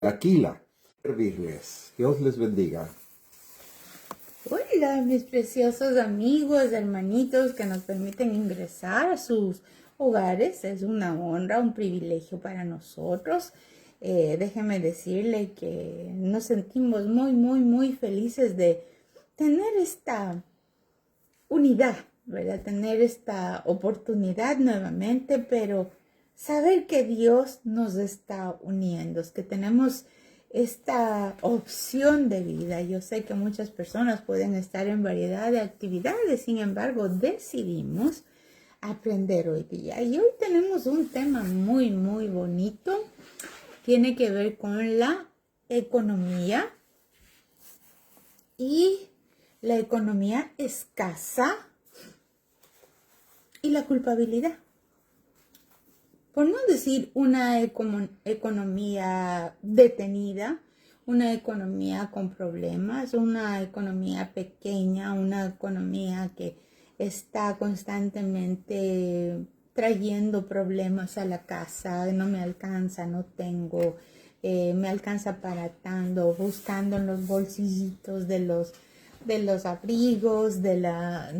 Aquila, servirles. Dios les bendiga. Hola, mis preciosos amigos, hermanitos que nos permiten ingresar a sus hogares. Es una honra, un privilegio para nosotros. Déjenme decirle que nos sentimos muy felices de tener esta unidad, ¿verdad? Tener esta oportunidad nuevamente, pero saber que Dios nos está uniendo, que tenemos esta opción de vida. Yo sé que muchas personas pueden estar en variedad de actividades, sin embargo, decidimos aprender hoy día. Y hoy tenemos un tema muy bonito. Tiene que ver con la economía y la economía escasa y la culpabilidad. Por no decir una economía detenida, una economía con problemas, una economía pequeña, una economía que está constantemente trayendo problemas a la casa, no me alcanza, no tengo, me alcanza para tanto, buscando en los bolsillitos de los abrigos, de la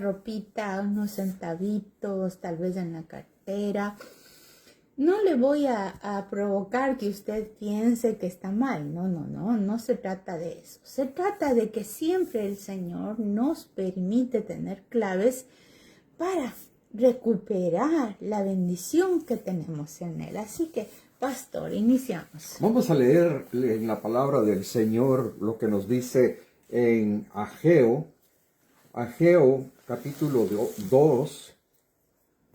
ropita, unos centavitos, tal vez en la cartera. No le voy a provocar que usted piense que está mal. No se trata de eso. Se trata de que siempre el Señor nos permite tener claves para recuperar la bendición que tenemos en Él. Así que, pastor, iniciamos. Vamos a leer en la palabra del Señor lo que nos dice en Ageo capítulo 2.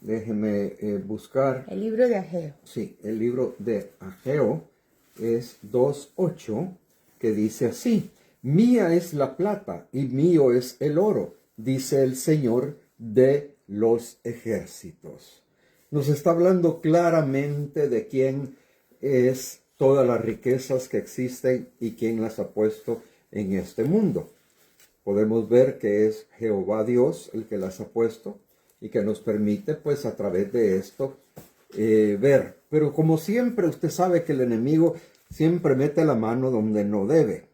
Déjeme buscar. El libro de Ageo. Sí, el libro de Ageo es 2:8, que dice así: Mía es la plata y mío es el oro, dice el Señor de los ejércitos. Nos está hablando claramente de quién es todas las riquezas que existen y quién las ha puesto en este mundo. Podemos ver que es Jehová Dios el que las ha puesto y que nos permite, pues, a través de esto ver. Pero como siempre, usted sabe que el enemigo siempre mete la mano donde no debe.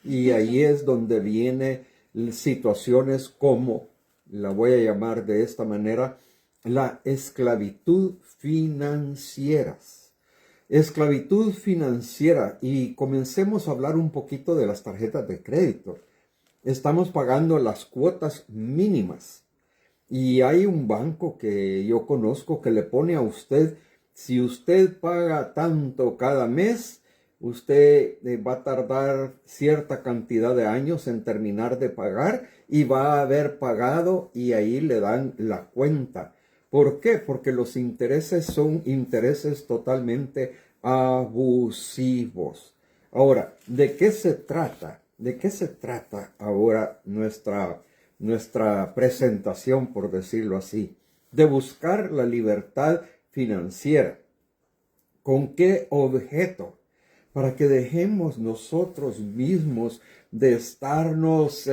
Y ahí es donde vienen situaciones como, la voy a llamar de esta manera, la esclavitud financiera. Esclavitud financiera. Y comencemos a hablar un poquito de las tarjetas de crédito. Estamos pagando las cuotas mínimas. Y hay un banco que yo conozco que le pone a usted, si usted paga tanto cada mes, usted va a tardar cierta cantidad de años en terminar de pagar y va a haber pagado, y ahí le dan la cuenta. ¿Por qué? Porque los intereses son intereses totalmente abusivos. Ahora, ¿de qué se trata? ¿De qué se trata ahora nuestra presentación, por decirlo así? De buscar la libertad financiera. ¿Con qué objeto? Para que dejemos nosotros mismos de estarnos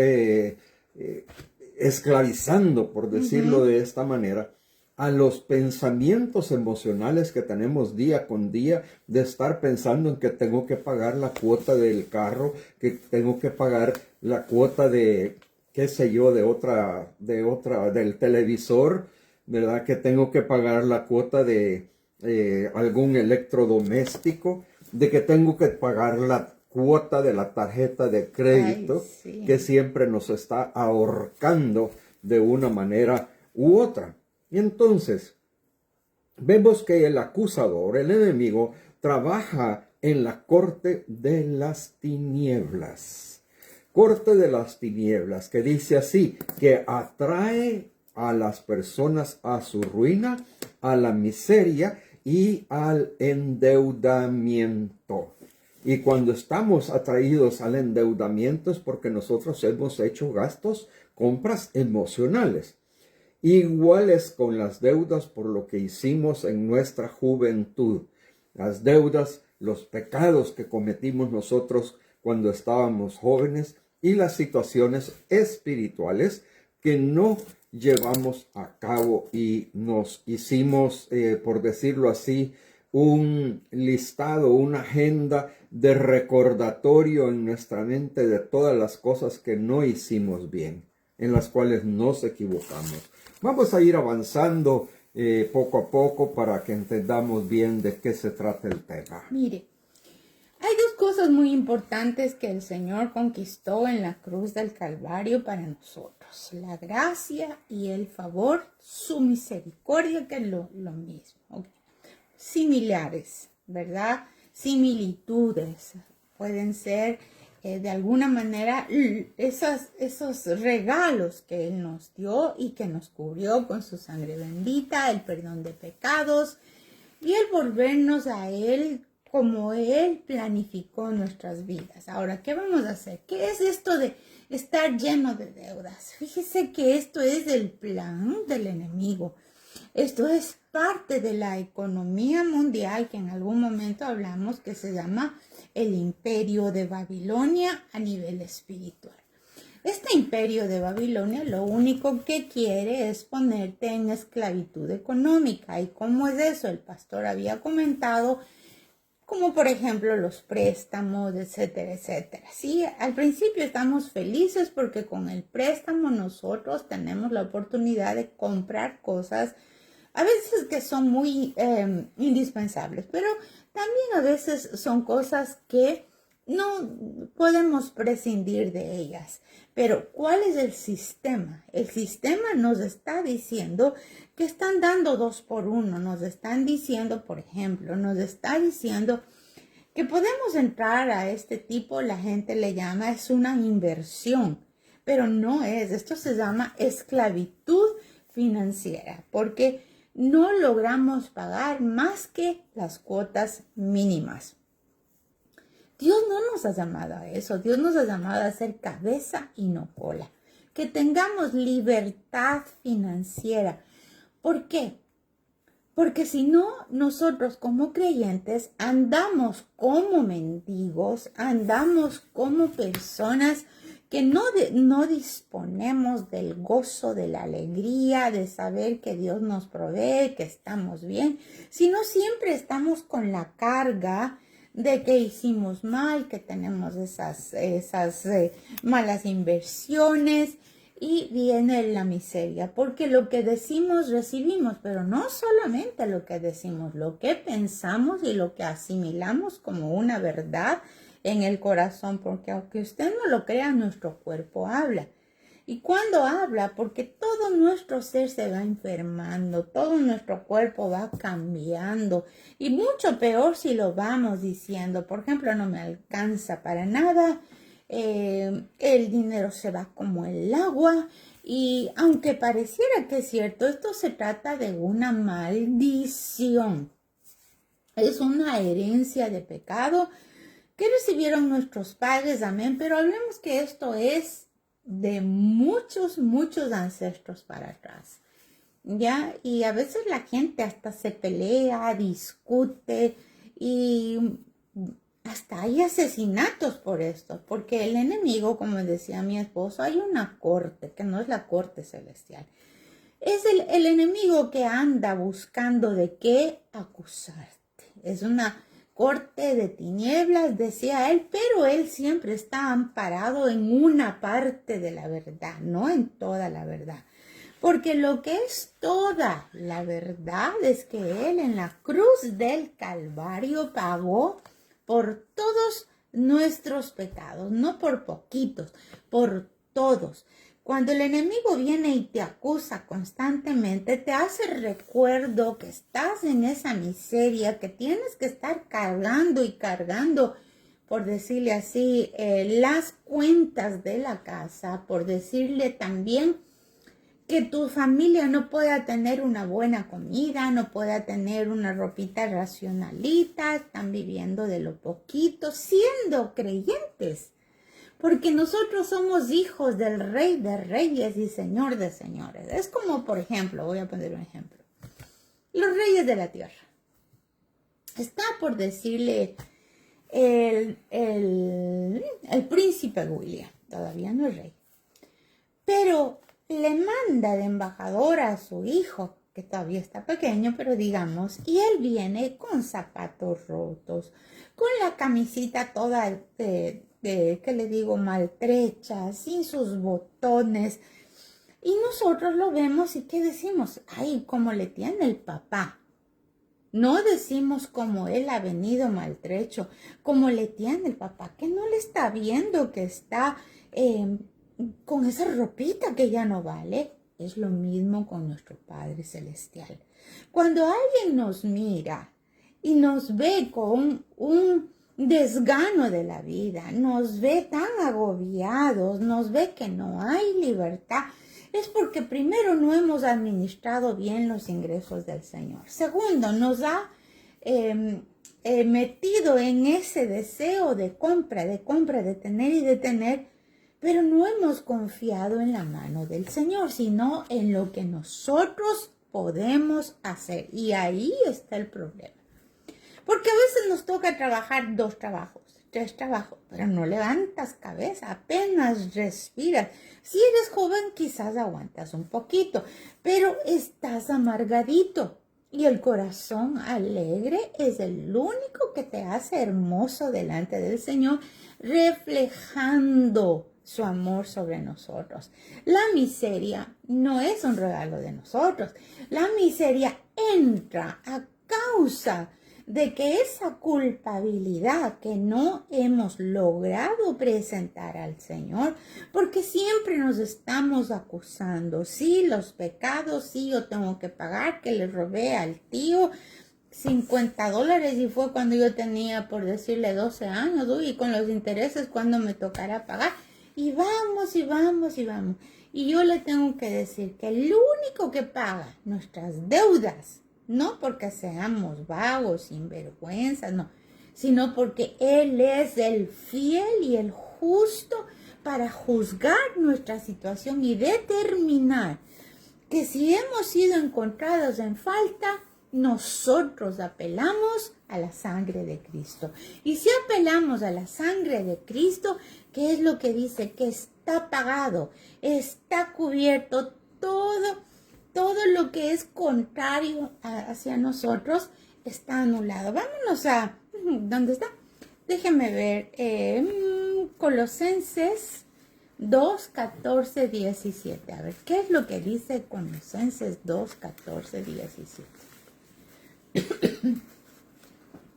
esclavizando, por decirlo de esta manera, a los pensamientos emocionales que tenemos día con día, de estar pensando en que tengo que pagar la cuota del carro, que tengo que pagar la cuota de, qué sé yo, del televisor, ¿verdad? Que tengo que pagar la cuota de algún electrodoméstico, de que tengo que pagar la cuota de la tarjeta de crédito. Ay, sí. Que siempre nos está ahorcando de una manera u otra. Y entonces, vemos que el acusador, el enemigo, trabaja en la corte de las tinieblas. Corte de las tinieblas, que dice así, que atrae a las personas a su ruina, a la miseria y al endeudamiento. Y cuando estamos atraídos al endeudamiento es porque nosotros hemos hecho gastos, compras emocionales. Iguales con las deudas por lo que hicimos en nuestra juventud. Las deudas, los pecados que cometimos nosotros cuando estábamos jóvenes y las situaciones espirituales que no llevamos a cabo y nos hicimos, por decirlo así, un listado, una agenda de recordatorio en nuestra mente de todas las cosas que no hicimos bien, en las cuales nos equivocamos. Vamos a ir avanzando poco a poco para que entendamos bien de qué se trata el tema. Mire, hay dos cosas muy importantes que el Señor conquistó en la cruz del Calvario para nosotros: la gracia y el favor, su misericordia, que es lo mismo. ¿Okay? Similares, ¿verdad? Similitudes. Pueden ser de alguna manera esos regalos que Él nos dio y que nos cubrió con su sangre bendita, el perdón de pecados y el volvernos a Él como Él planificó nuestras vidas. Ahora, ¿qué vamos a hacer? ¿Qué es esto de estar lleno de deudas? Fíjese que esto es el plan del enemigo. Esto es parte de la economía mundial que en algún momento hablamos, que se llama el imperio de Babilonia a nivel espiritual. Este imperio de Babilonia lo único que quiere es ponerte en esclavitud económica. ¿Y cómo es eso? El pastor había comentado, como por ejemplo los préstamos, etcétera, etcétera. Sí, al principio estamos felices porque con el préstamo nosotros tenemos la oportunidad de comprar cosas a veces que son muy indispensables, pero también a veces son cosas que no podemos prescindir de ellas. Pero ¿cuál es el sistema? El sistema nos está diciendo que están dando 2 por 1. Nos están diciendo, por ejemplo, nos está diciendo que podemos entrar a este tipo, la gente le llama, es una inversión, pero no es. Esto se llama esclavitud financiera, porque no logramos pagar más que las cuotas mínimas. Dios no nos ha llamado a eso. Dios nos ha llamado a ser cabeza y no cola. Que tengamos libertad financiera. ¿Por qué? Porque si no, nosotros como creyentes andamos como mendigos, andamos como personas que no disponemos del gozo, de la alegría, de saber que Dios nos provee, que estamos bien, sino siempre estamos con la carga de que hicimos mal, que tenemos esas malas inversiones, y viene la miseria, porque lo que decimos recibimos, pero no solamente lo que decimos, lo que pensamos y lo que asimilamos como una verdad en el corazón, porque aunque usted no lo crea, nuestro cuerpo habla. Y cuando habla, porque todo nuestro ser se va enfermando, todo nuestro cuerpo va cambiando, y mucho peor si lo vamos diciendo. Por ejemplo, no me alcanza para nada, el dinero se va como el agua, y aunque pareciera que es cierto, esto se trata de una maldición. Es una herencia de pecado que recibieron nuestros padres, amén, pero hablemos que esto es de muchos ancestros para atrás, ¿ya? Y a veces la gente hasta se pelea, discute, y hasta hay asesinatos por esto, porque el enemigo, como decía mi esposo, hay una corte, que no es la corte celestial. Es el enemigo que anda buscando de qué acusarte. Es una corte de tinieblas, decía él, pero él siempre está amparado en una parte de la verdad, no en toda la verdad. Porque lo que es toda la verdad es que él en la cruz del Calvario pagó por todos nuestros pecados, no por poquitos, por todos. Cuando el enemigo viene y te acusa constantemente, te hace recuerdo que estás en esa miseria, que tienes que estar cargando y cargando, por decirle así, las cuentas de la casa, por decirle también que tu familia no pueda tener una buena comida, no pueda tener una ropita racionalita, están viviendo de lo poquito, siendo creyentes. Porque nosotros somos hijos del Rey de Reyes y Señor de Señores. Es como, por ejemplo, voy a poner un ejemplo. Los reyes de la tierra. Está por decirle el príncipe William. Todavía no es rey. Pero le manda de embajador a su hijo que todavía está pequeño, pero digamos, y él viene con zapatos rotos, con la camisita toda, ¿qué le digo?, maltrecha, sin sus botones. Y nosotros lo vemos y ¿qué decimos? Ay, cómo le tiene el papá. No decimos como él ha venido maltrecho, como le tiene el papá, que no le está viendo que está con esa ropita que ya no vale. Es lo mismo con nuestro Padre Celestial. Cuando alguien nos mira y nos ve con un desgano de la vida, nos ve tan agobiados, nos ve que no hay libertad, es porque primero no hemos administrado bien los ingresos del Señor. Segundo, nos ha metido en ese deseo de compra, de tener y de tener, pero no hemos confiado en la mano del Señor, sino en lo que nosotros podemos hacer. Y ahí está el problema. Porque a veces nos toca trabajar 2 trabajos, 3 trabajos, pero no levantas cabeza, apenas respiras. Si eres joven, quizás aguantas un poquito, pero estás amargadito. Y el corazón alegre es el único que te hace hermoso delante del Señor, reflejando su amor sobre nosotros. La miseria no es un regalo de nosotros. La miseria entra a causa de que esa culpabilidad que no hemos logrado presentar al Señor, porque siempre nos estamos acusando, sí, los pecados, sí, yo tengo que pagar, que le robé al tío $50 y fue cuando yo tenía, por decirle, 12 años, y con los intereses cuando me tocará pagar, y vamos, y vamos, y vamos. Y yo le tengo que decir que el único que paga nuestras deudas, no porque seamos vagos, sinvergüenzas, no, sino porque Él es el fiel y el justo para juzgar nuestra situación y determinar que si hemos sido encontrados en falta, nosotros apelamos a la sangre de Cristo. Y si apelamos a la sangre de Cristo, ¿qué es lo que dice? Que está pagado, está cubierto todo lo que es contrario hacia nosotros está anulado. Vámonos a, ¿dónde está? Déjenme ver, Colosenses 2, 14, 17. A ver, ¿qué es lo que dice Colosenses 2, 14, 17?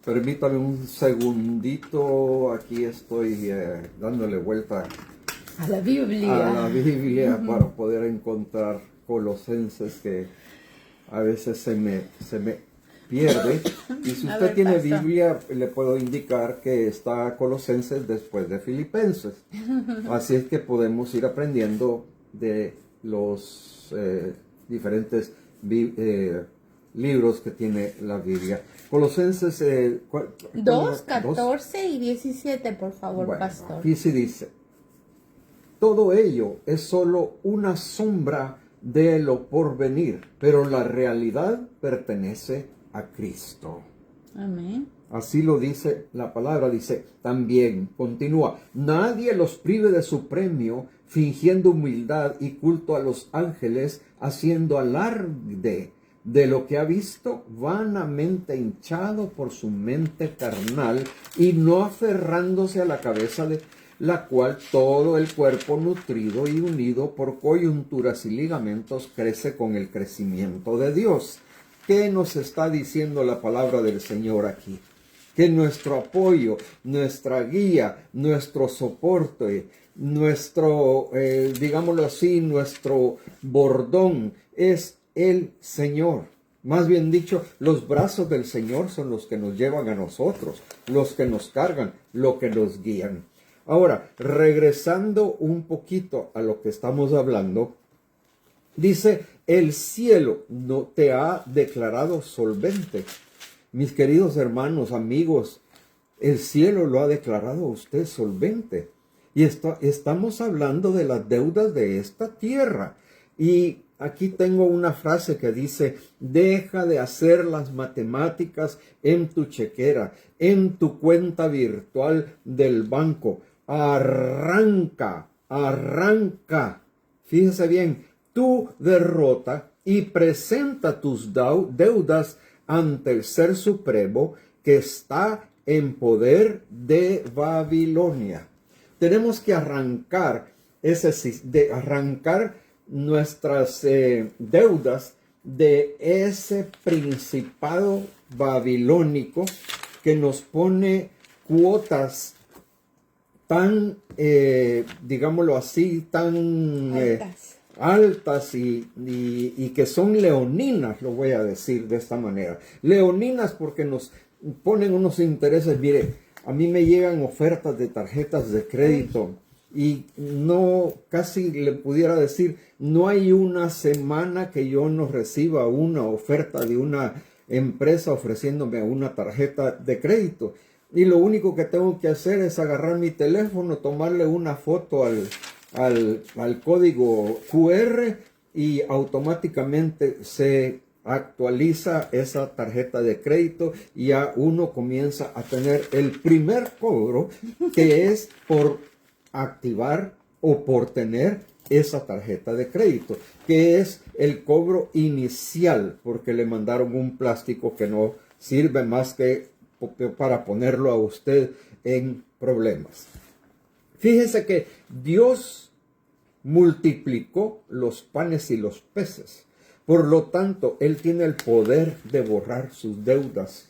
Permítame un segundito, aquí estoy dándole vuelta a la Biblia, para poder encontrar Colosenses, que a veces se me pierde. Y si usted tiene pastor. Biblia, le puedo indicar que está Colosenses después de Filipenses. Así es que podemos ir aprendiendo de los diferentes libros que tiene la Biblia. Colosenses 2, 14 y 17, por favor, bueno, pastor. aquí sí dice: todo ello es solo una sombra de lo porvenir, pero la realidad pertenece a Cristo. Amén. Así lo dice la palabra, dice también, continúa: nadie los prive de su premio, fingiendo humildad y culto a los ángeles, haciendo alarde de lo que ha visto, vanamente hinchado por su mente carnal, y no aferrándose a la cabeza de la cual todo el cuerpo, nutrido y unido por coyunturas y ligamentos, crece con el crecimiento de Dios. ¿Qué nos está diciendo la palabra del Señor aquí? Que nuestro apoyo, nuestra guía, nuestro soporte, nuestro, digámoslo así, nuestro bordón es el Señor. Más bien dicho, los brazos del Señor son los que nos llevan a nosotros, los que nos cargan, los que nos guían. Ahora, regresando un poquito a lo que estamos hablando, dice: el cielo no te ha declarado solvente. Mis queridos hermanos, amigos, el cielo lo ha declarado a usted solvente. Y estamos hablando de las deudas de esta tierra. Y aquí tengo una frase que dice: deja de hacer las matemáticas en tu chequera, en tu cuenta virtual del banco. Arranca. Fíjense bien, tu derrota y presenta tus deudas ante el Ser Supremo que está en poder de Babilonia. Tenemos que arrancar nuestras deudas de ese principado babilónico que nos pone cuotas tan, digámoslo así, tan altas y que son leoninas, lo voy a decir de esta manera. Leoninas porque nos ponen unos intereses. Mire, a mí me llegan ofertas de tarjetas de crédito y no, casi le pudiera decir, no hay una semana que yo no reciba una oferta de una empresa ofreciéndome una tarjeta de crédito. Y lo único que tengo que hacer es agarrar mi teléfono, tomarle una foto al código QR y automáticamente se actualiza esa tarjeta de crédito y ya uno comienza a tener el primer cobro, que es por activar o por tener esa tarjeta de crédito, que es el cobro inicial, porque le mandaron un plástico que no sirve más que para ponerlo a usted en problemas. Fíjese que Dios multiplicó los panes y los peces. Por lo tanto, Él tiene el poder de borrar sus deudas.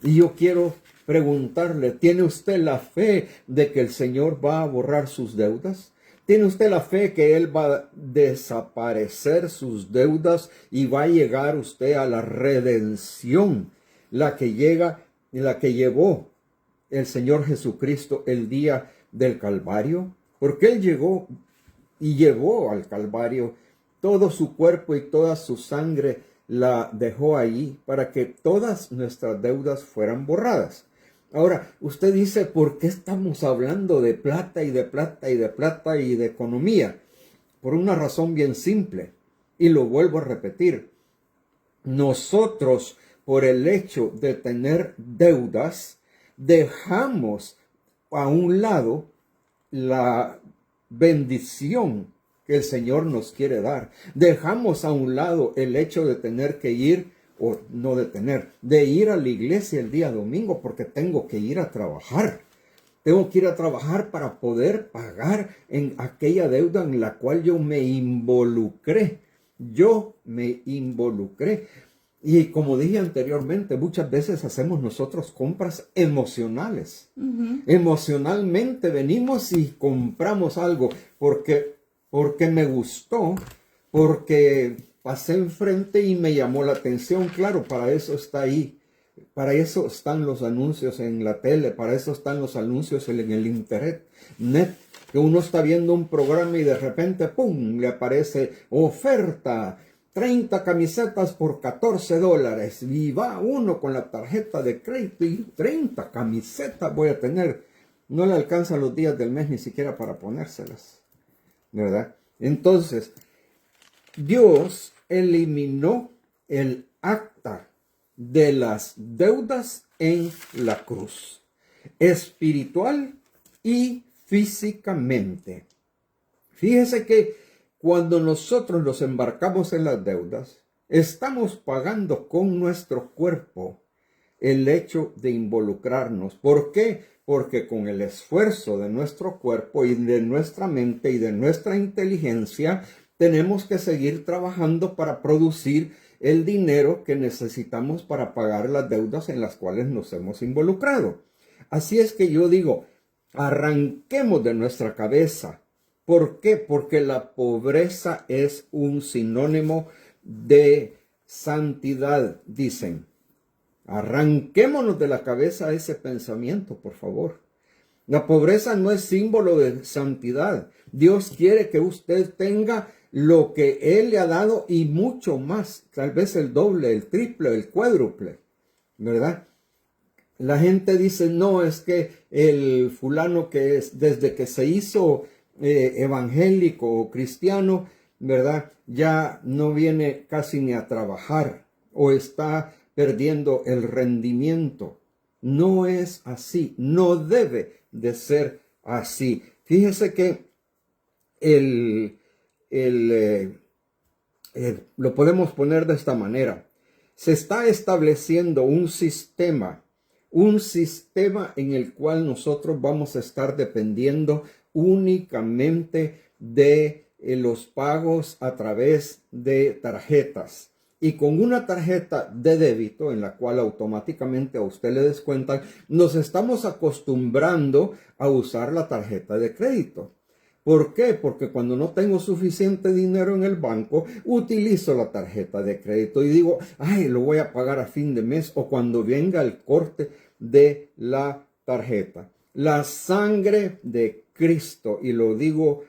Y yo quiero preguntarle, ¿tiene usted la fe de que el Señor va a borrar sus deudas? ¿Tiene usted la fe que Él va a desaparecer sus deudas y va a llegar usted a la redención, la que llevó el Señor Jesucristo el día del Calvario? Porque Él llegó y llevó al Calvario todo su cuerpo y toda su sangre, la dejó ahí para que todas nuestras deudas fueran borradas. Ahora, usted dice, ¿por qué estamos hablando de plata y de plata y de plata y de economía? Por una razón bien simple, y lo vuelvo a repetir. Nosotros, por el hecho de tener deudas, dejamos a un lado la bendición que el Señor nos quiere dar. Dejamos a un lado el hecho de tener que ir, o no de ir a la iglesia el día domingo porque tengo que ir a trabajar. Tengo que ir a trabajar para poder pagar en aquella deuda en la cual yo me involucré. Y como dije anteriormente, muchas veces hacemos nosotros compras emocionales. Emocionalmente venimos y compramos algo porque me gustó, porque pasé enfrente y me llamó la atención. Claro, para eso está ahí. Para eso están los anuncios en la tele, para eso están los anuncios en el internet. Que uno está viendo un programa y de repente, ¡pum!, le aparece oferta. 30 camisetas por $14 y va uno con la tarjeta de crédito y 30 camisetas voy a tener. No le alcanzan los días del mes ni siquiera para ponérselas, ¿verdad? Entonces, Dios eliminó el acta de las deudas en la cruz, espiritual y físicamente. Fíjese que cuando nosotros nos embarcamos en las deudas, estamos pagando con nuestro cuerpo el hecho de involucrarnos. ¿Por qué? Porque con el esfuerzo de nuestro cuerpo y de nuestra mente y de nuestra inteligencia, tenemos que seguir trabajando para producir el dinero que necesitamos para pagar las deudas en las cuales nos hemos involucrado. Así es que yo digo, arranquemos de nuestra cabeza. ¿Por qué? Porque la pobreza es un sinónimo de santidad, dicen. Arranquémonos de la cabeza ese pensamiento, por favor. La pobreza no es símbolo de santidad. Dios quiere que usted tenga lo que Él le ha dado y mucho más, tal vez el doble, el triple, el cuádruple, ¿verdad? La gente dice, no, es que el fulano que es, desde que se hizo evangélico o cristiano, ¿verdad? Ya no viene casi ni a trabajar o está perdiendo el rendimiento. No es así, no debe de ser así. Fíjese que lo podemos poner de esta manera. Se está estableciendo un sistema en el cual nosotros vamos a estar dependiendo únicamente de los pagos a través de tarjetas. Y con una tarjeta de débito en la cual automáticamente a usted le descuentan, nos estamos acostumbrando a usar la tarjeta de crédito. ¿Por qué? Porque cuando no tengo suficiente dinero en el banco, utilizo la tarjeta de crédito y digo, ay, lo voy a pagar a fin de mes o cuando venga el corte de la tarjeta. La sangre de Cristo, y lo digo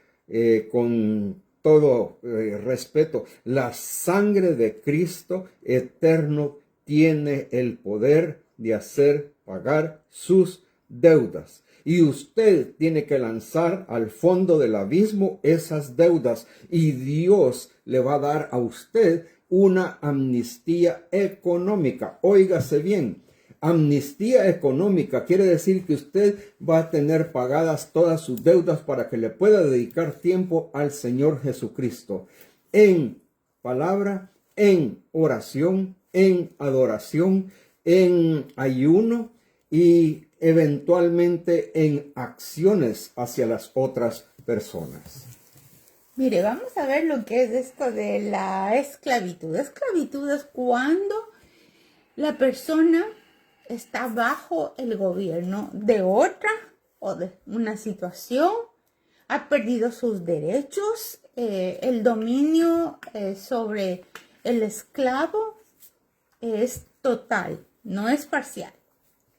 con todo respeto, la sangre de Cristo eterno tiene el poder de hacer pagar sus deudas. Y usted tiene que lanzar al fondo del abismo esas deudas y Dios le va a dar a usted una amnistía económica. Óigase bien, amnistía económica quiere decir que usted va a tener pagadas todas sus deudas para que le pueda dedicar tiempo al Señor Jesucristo en palabra, en oración, en adoración, en ayuno y eventualmente en acciones hacia las otras personas. Mire, vamos a ver lo que es esto de la esclavitud. Esclavitud es cuando la persona está bajo el gobierno de otra o de una situación, ha perdido sus derechos, el dominio sobre el esclavo es total, no es parcial.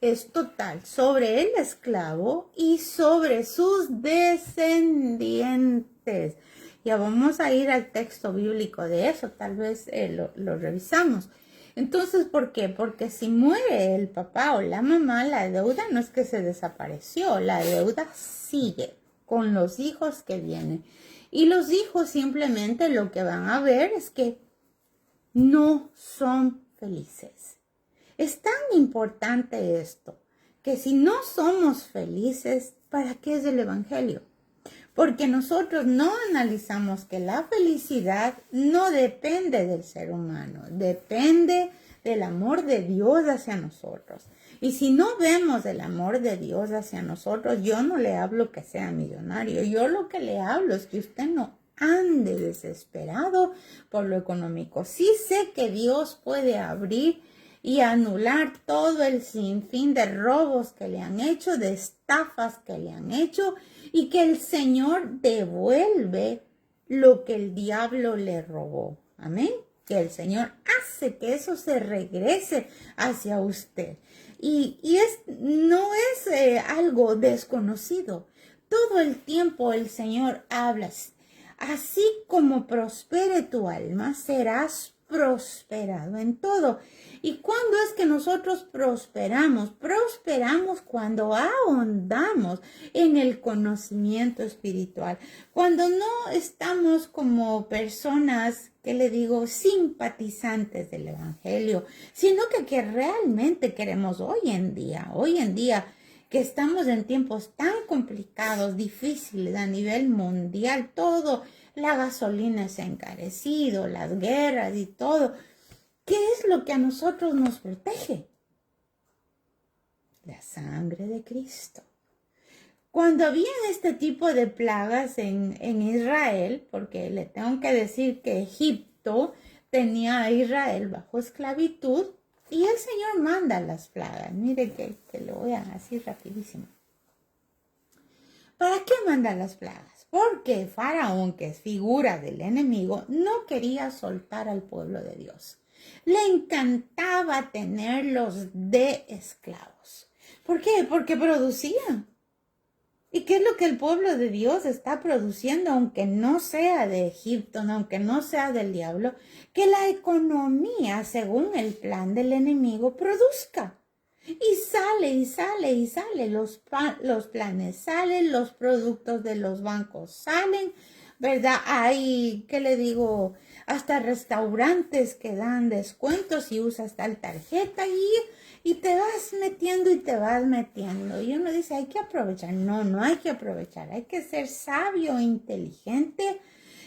Es total sobre el esclavo y sobre sus descendientes. Ya vamos a ir al texto bíblico de eso, tal vez lo revisamos. Entonces, ¿por qué? Porque si muere el papá o la mamá, la deuda no es que se desapareció, la deuda sigue con los hijos que vienen. Y los hijos simplemente lo que van a ver es que no son felices. Es tan importante esto, que si no somos felices, ¿para qué es el evangelio? Porque nosotros no analizamos que la felicidad no depende del ser humano, depende del amor de Dios hacia nosotros. Y si no vemos el amor de Dios hacia nosotros, yo no le hablo que sea millonario, yo lo que le hablo es que usted no ande desesperado por lo económico. Sí sé que Dios puede abrir y anular todo el sinfín de robos que le han hecho, de estafas que le han hecho, y que el Señor devuelve lo que el diablo le robó. Amén. Que el Señor hace que eso se regrese hacia usted. Y no es algo desconocido. Todo el tiempo el Señor habla. Así como prospere tu alma, serás prosperado en todo. ¿Y cuándo es que nosotros prosperamos? Prosperamos cuando ahondamos en el conocimiento espiritual. Cuando no estamos como personas, que le digo, simpatizantes del evangelio, sino que realmente queremos hoy en día, que estamos en tiempos tan complicados, difíciles a nivel mundial, todo, la gasolina se ha encarecido, las guerras y todo. ¿Qué es lo que a nosotros nos protege? La sangre de Cristo. Cuando había este tipo de plagas en Israel, porque le tengo que decir que Egipto tenía a Israel bajo esclavitud, y el Señor manda las plagas. Mire que lo voy a decir rapidísimo. ¿Para qué manda las plagas? Porque Faraón, que es figura del enemigo, no quería soltar al pueblo de Dios. Le encantaba tenerlos de esclavos. ¿Por qué? Porque producían. ¿Y qué es lo que el pueblo de Dios está produciendo, aunque no sea de Egipto, aunque no sea del diablo? Que la economía, según el plan del enemigo, produzca. Y sale. Los planes salen, los productos de los bancos salen, ¿verdad? Hay, ¿qué le digo? Hasta restaurantes que dan descuentos y usas tal tarjeta y te vas metiendo y uno dice, hay que aprovechar. No hay que aprovechar, hay que ser sabio, inteligente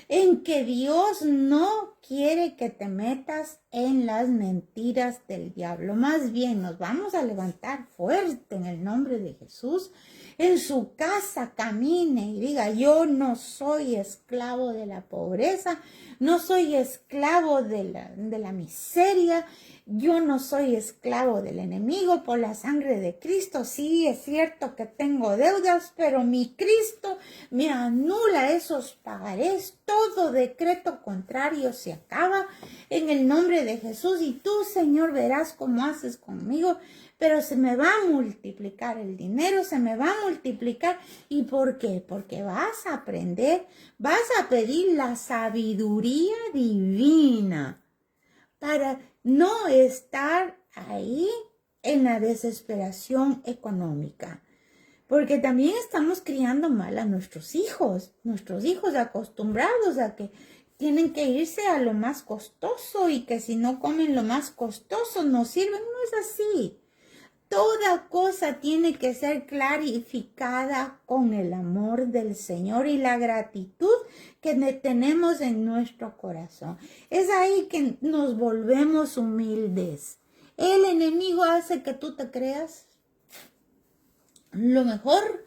en que Dios no quiere que te metas en las mentiras del diablo. Más bien nos vamos a levantar fuerte en el nombre de Jesús. En su casa camine y diga: yo no soy esclavo de la pobreza, no soy esclavo de la miseria, yo no soy esclavo del enemigo por la sangre de Cristo. Sí, es cierto que tengo deudas, pero mi Cristo me anula esos pagarés. Todo decreto contrario se acaba en el nombre de Jesús. Y tú, Señor, verás cómo haces conmigo, pero se me va a multiplicar el dinero, se me va a multiplicar. ¿Y por qué? Porque vas a aprender, vas a pedir la sabiduría divina para no estar ahí en la desesperación económica. Porque también estamos criando mal a nuestros hijos acostumbrados a que tienen que irse a lo más costoso y que si no comen lo más costoso no sirven. No es así. Toda cosa tiene que ser clarificada con el amor del Señor y la gratitud que tenemos en nuestro corazón. Es ahí que nos volvemos humildes. El enemigo hace que tú te creas lo mejor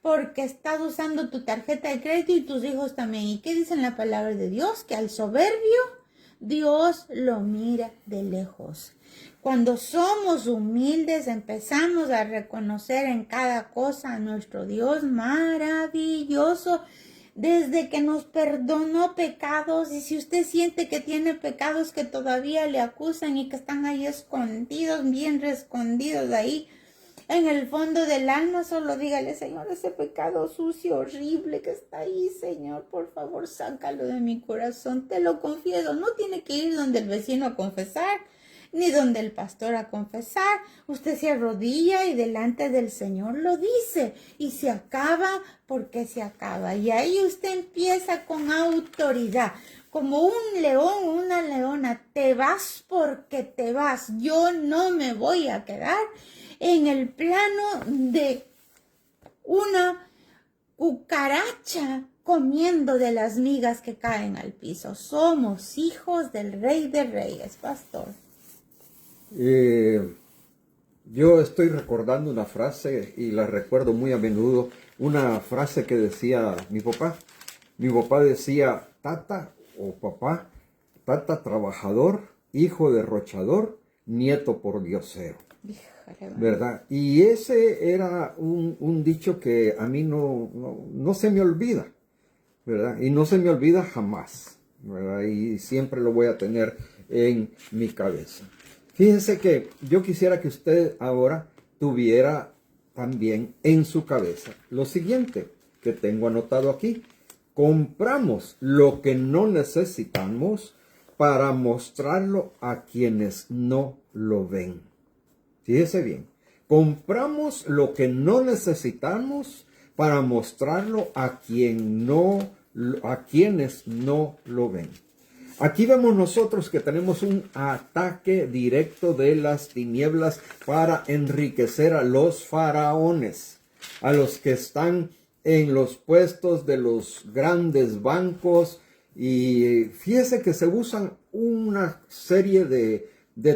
porque estás usando tu tarjeta de crédito y tus hijos también. ¿Y qué dice en la palabra de Dios? Que al soberbio Dios lo mira de lejos. Cuando somos humildes, empezamos a reconocer en cada cosa a nuestro Dios maravilloso, desde que nos perdonó pecados. Y si usted siente que tiene pecados que todavía le acusan y que están ahí escondidos, bien escondidos ahí en el fondo del alma, solo dígale: Señor, ese pecado sucio, horrible que está ahí, Señor, por favor, sácalo de mi corazón, te lo confieso. No tiene que ir donde el vecino a confesar, ni donde el pastor a confesar. Usted se arrodilla y delante del Señor lo dice, y se acaba porque se acaba. Y ahí usted empieza con autoridad, como un león, una leona: te vas porque te vas. Yo no me voy a quedar en el plano de una cucaracha comiendo de las migas que caen al piso. Somos hijos del Rey de Reyes, pastor. Yo estoy recordando una frase y la recuerdo muy a menudo, una frase que decía mi papá. Mi papá decía: tata o papá, tata trabajador, hijo derrochador, nieto pordiosero. ¿Verdad? Y ese era un dicho que a mí no se me olvida, ¿verdad? Y no se me olvida jamás, ¿verdad? Y siempre lo voy a tener en mi cabeza. Fíjense que yo quisiera que usted ahora tuviera también en su cabeza lo siguiente que tengo anotado aquí: compramos lo que no necesitamos para mostrarlo a quienes no lo ven. Fíjese bien, compramos lo que no necesitamos para mostrarlo a quienes no lo ven. Aquí vemos nosotros que tenemos un ataque directo de las tinieblas para enriquecer a los faraones, a los que están en los puestos de los grandes bancos. Y fíjese que se usan una serie de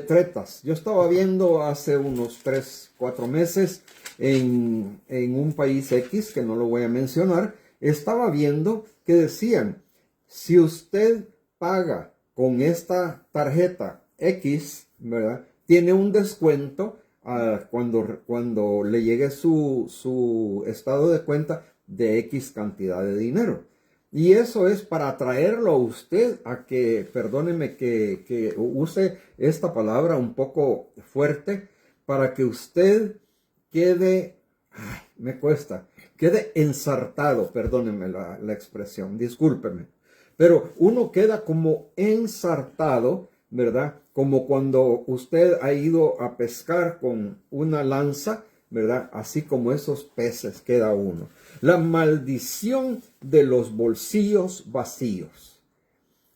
tretas. Yo estaba viendo hace unos 3-4 meses en un país X, que no lo voy a mencionar, estaba viendo que decían: si usted paga con esta tarjeta X, ¿verdad?, tiene un descuento cuando le llegue su estado de cuenta de X cantidad de dinero. Y eso es para atraerlo a usted a que, perdóneme que use esta palabra un poco fuerte, para que usted quede, quede ensartado, perdóneme la expresión, discúlpeme. Pero uno queda como ensartado, ¿verdad? Como cuando usted ha ido a pescar con una lanza, ¿verdad? Así como esos peces queda uno. La maldición de los bolsillos vacíos.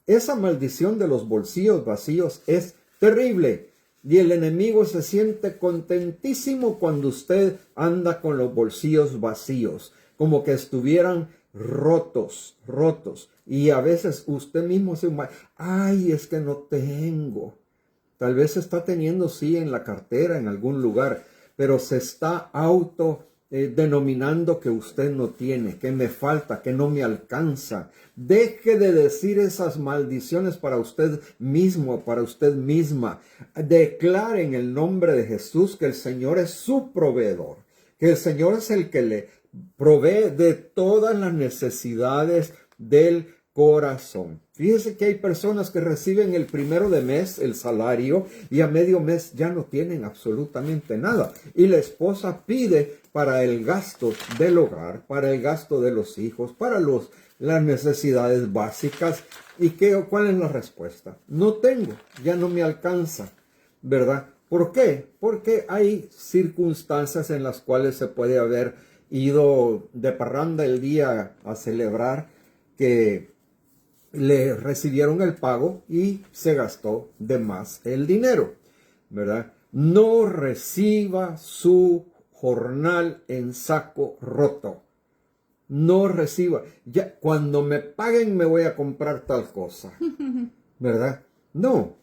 Esa maldición de los bolsillos vacíos es terrible. Y el enemigo se siente contentísimo cuando usted anda con los bolsillos vacíos, como que estuvieran rotos. Y a veces usted mismo se... Ay, es que no tengo. Tal vez está teniendo, sí, en la cartera, en algún lugar, pero se está denominando que usted no tiene, que me falta, que no me alcanza. Deje de decir esas maldiciones para usted mismo, para usted misma. Declare en el nombre de Jesús que el Señor es su proveedor, que el Señor es el que le provee de todas las necesidades del corazón. Fíjese que hay personas que reciben el primero de mes el salario y a medio mes ya no tienen absolutamente nada. Y la esposa pide para el gasto del hogar, para el gasto de los hijos, para las necesidades básicas. ¿Y cuál es la respuesta? No tengo, ya no me alcanza, ¿verdad? ¿Por qué? Porque hay circunstancias en las cuales se puede haber ido de parranda el día a celebrar que le recibieron el pago y se gastó de más el dinero, ¿verdad? No reciba su jornal en saco roto. No reciba. Ya, cuando me paguen me voy a comprar tal cosa, ¿verdad? No.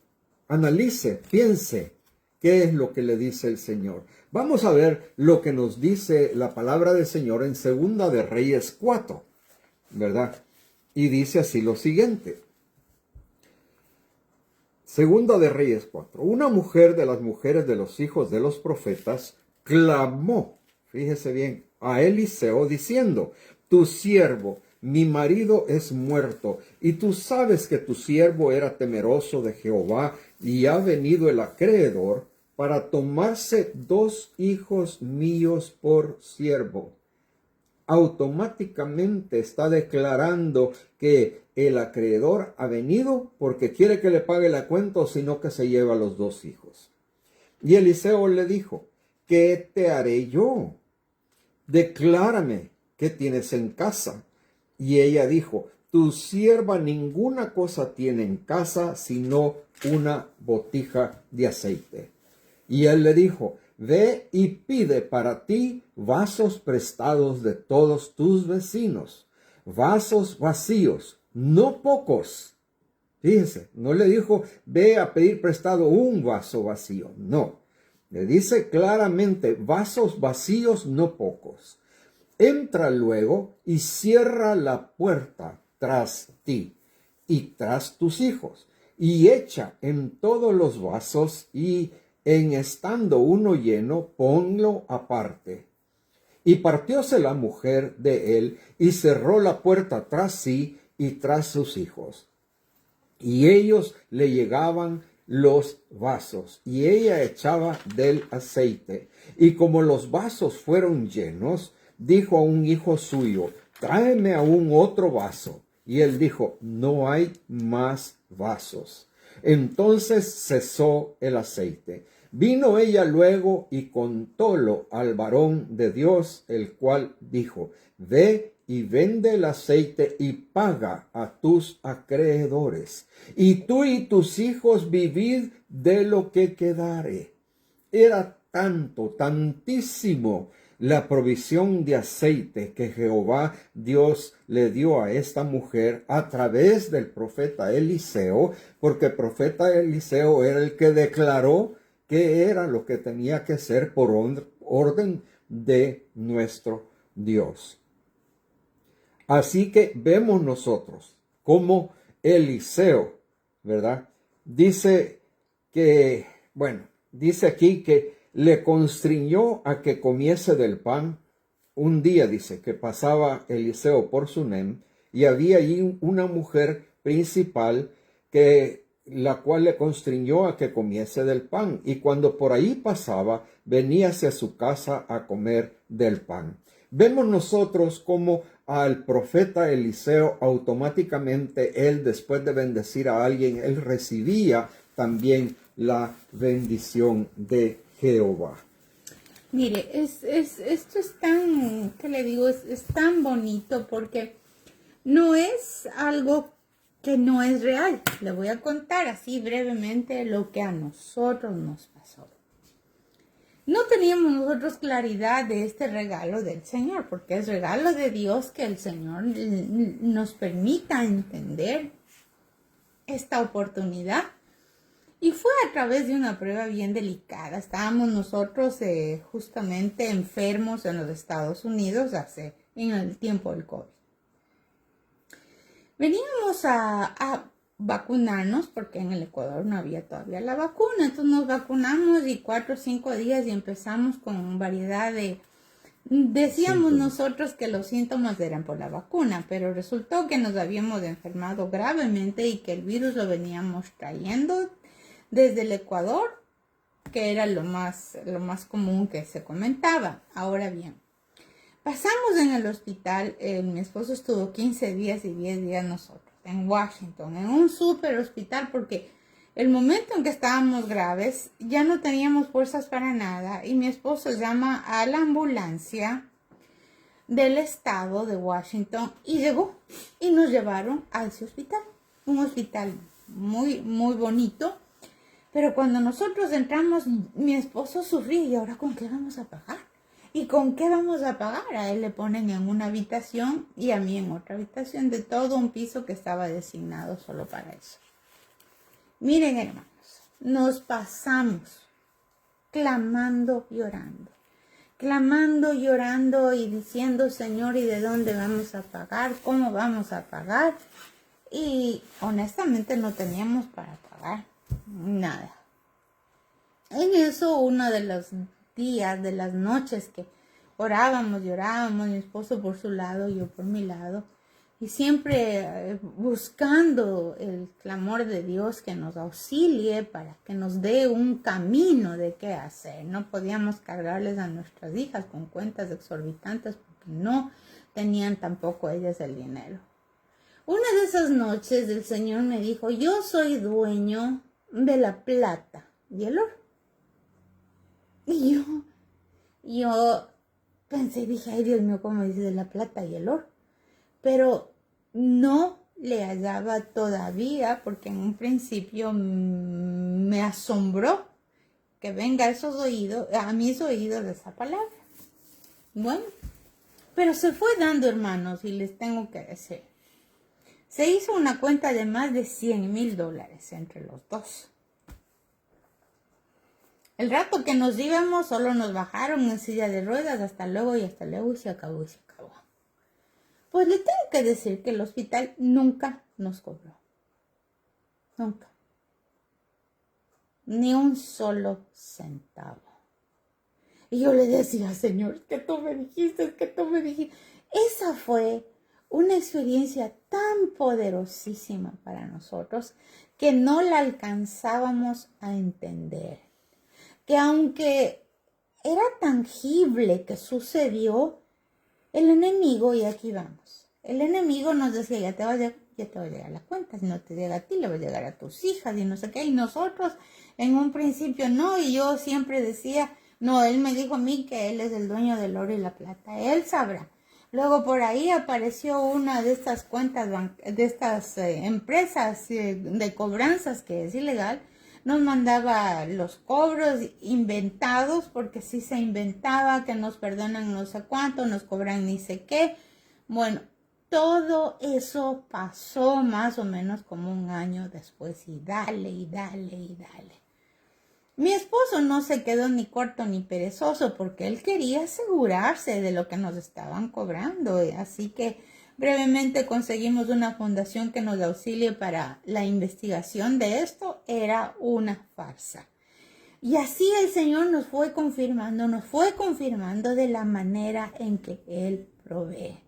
Analice, piense qué es lo que le dice el Señor. Vamos a ver lo que nos dice la palabra del Señor en Segunda de Reyes 4, ¿verdad? Y dice así lo siguiente. Segunda de Reyes 4. Una mujer de las mujeres de los hijos de los profetas clamó, fíjese bien, a Eliseo diciendo: tu siervo, mi marido es muerto, y tú sabes que tu siervo era temeroso de Jehová, y ha venido el acreedor para tomarse 2 hijos míos por siervo. Automáticamente está declarando que el acreedor ha venido porque quiere que le pague la cuenta, o sino que se lleva a los 2 hijos. Y Eliseo le dijo: ¿qué te haré yo? Declárame qué tienes en casa. Y ella dijo: tu sierva ninguna cosa tiene en casa sino una botija de aceite. Y él le dijo: ve y pide para ti vasos prestados de todos tus vecinos, vasos vacíos, no pocos. Fíjese, no le dijo: ve a pedir prestado un vaso vacío, no. Le dice claramente: vasos vacíos, no pocos. Entra luego y cierra la puerta tras ti y tras tus hijos, y echa en todos los vasos, y en estando uno lleno, ponlo aparte. Y partióse la mujer de él, y cerró la puerta tras sí y tras sus hijos. Y ellos le llegaban los vasos, y ella echaba del aceite. Y como los vasos fueron llenos, dijo a un hijo suyo: tráeme aún otro vaso. Y él dijo: no hay más vasos. Entonces cesó el aceite. Vino ella luego y contólo al varón de Dios, el cual dijo: ve y vende el aceite y paga a tus acreedores, y tú y tus hijos vivid de lo que quedare. Era tantísimo la provisión de aceite que Jehová Dios le dio a esta mujer a través del profeta Eliseo, porque el profeta Eliseo era el que declaró qué era lo que tenía que ser por orden de nuestro Dios. Así que vemos nosotros como Eliseo, ¿verdad? Dice que, dice aquí que le constriñó a que comiese del pan. Un día dice que pasaba Eliseo por Sunem, y había allí una mujer principal la cual le constriñó a que comiese del pan, y cuando por ahí pasaba, venía hacia su casa a comer del pan. Vemos nosotros como al profeta Eliseo, automáticamente él, después de bendecir a alguien, él recibía también la bendición de Jehová. Mire, esto es tan, ¿qué le digo? Es tan bonito porque no es algo que no es real. Le voy a contar así brevemente lo que a nosotros nos pasó. no teníamos nosotros claridad de este regalo del Señor, porque es regalo de Dios que el Señor nos permita entender esta oportunidad. Y fue a través de una prueba bien delicada. Estábamos nosotros justamente enfermos en los Estados Unidos en el tiempo del COVID. Veníamos a vacunarnos porque en el Ecuador no había todavía la vacuna. Entonces nos vacunamos y 4 o 5 días y empezamos con variedad de... Decíamos nosotros que los síntomas eran por la vacuna, pero resultó que nos habíamos enfermado gravemente y que el virus lo veníamos trayendo desde el Ecuador, que era lo más común que se comentaba. Ahora bien, pasamos en el hospital, mi esposo estuvo 15 días y 10 días nosotros, en Washington, en un súper hospital, porque el momento en que estábamos graves, ya no teníamos fuerzas para nada, y mi esposo llama a la ambulancia del estado de Washington, y llegó, y nos llevaron a ese hospital, un hospital muy, muy bonito. Pero cuando nosotros entramos, mi esposo sufría, ¿y ahora con qué vamos a pagar? ¿Y con qué vamos a pagar? A él le ponen en una habitación y a mí en otra habitación de todo un piso que estaba designado solo para eso. Miren, hermanos, nos pasamos clamando, llorando y diciendo, Señor, ¿y de dónde vamos a pagar? ¿Cómo vamos a pagar? Y honestamente no teníamos para pagar nada. En eso, uno de los días, de las noches que orábamos, llorábamos, mi esposo por su lado, yo por mi lado, y siempre buscando el clamor de Dios que nos auxilie para que nos dé un camino de qué hacer. No podíamos cargarles a nuestras hijas con cuentas exorbitantes porque no tenían tampoco ellas el dinero. Una de esas noches el Señor me dijo, yo soy dueño de la plata y el oro. Y yo pensé y dije, ay Dios mío, ¿cómo dice de la plata y el oro? Pero no le hallaba todavía, porque en un principio me asombró que venga a mis oídos esa palabra. Bueno, pero se fue dando, hermanos, y les tengo que decir. Se hizo una cuenta de más de $100,000 entre los dos. El rato que nos íbamos, solo nos bajaron en silla de ruedas, hasta luego, y se acabó. Pues le tengo que decir que el hospital nunca nos cobró. Nunca. Ni un solo centavo. Y yo le decía, Señor, que tú me dijiste. Esa fue una experiencia tan poderosísima para nosotros que no la alcanzábamos a entender. Que aunque era tangible que sucedió, el enemigo, y aquí vamos, el enemigo nos decía, ya te va a llegar la cuenta, si no te llega a ti, le va a llegar a tus hijas y no sé qué, y nosotros en un principio no, y yo siempre decía, no, él me dijo a mí que él es el dueño del oro y la plata, él sabrá. Luego por ahí apareció una de estas cuentas, de estas empresas de cobranzas que es ilegal, nos mandaba los cobros inventados, porque sí se inventaba que nos perdonan no sé cuánto, nos cobran ni sé qué. Bueno, todo eso pasó más o menos como un año después y dale. Mi esposo no se quedó ni corto ni perezoso porque él quería asegurarse de lo que nos estaban cobrando. Así que brevemente conseguimos una fundación que nos auxilie para la investigación de esto. Era una farsa. Y así el Señor nos fue confirmando de la manera en que Él provee.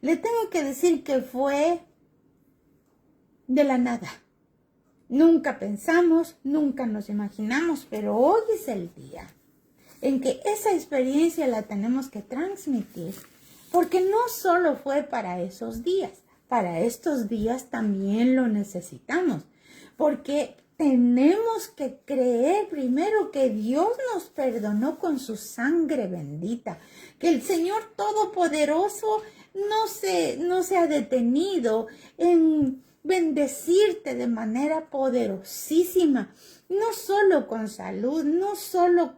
Le tengo que decir que fue de la nada. Nunca pensamos, nunca nos imaginamos, pero hoy es el día en que esa experiencia la tenemos que transmitir. Porque no solo fue para esos días, para estos días también lo necesitamos. Porque tenemos que creer primero que Dios nos perdonó con su sangre bendita. Que el Señor Todopoderoso no se ha detenido en bendecirte de manera poderosísima, no solo con salud, no solo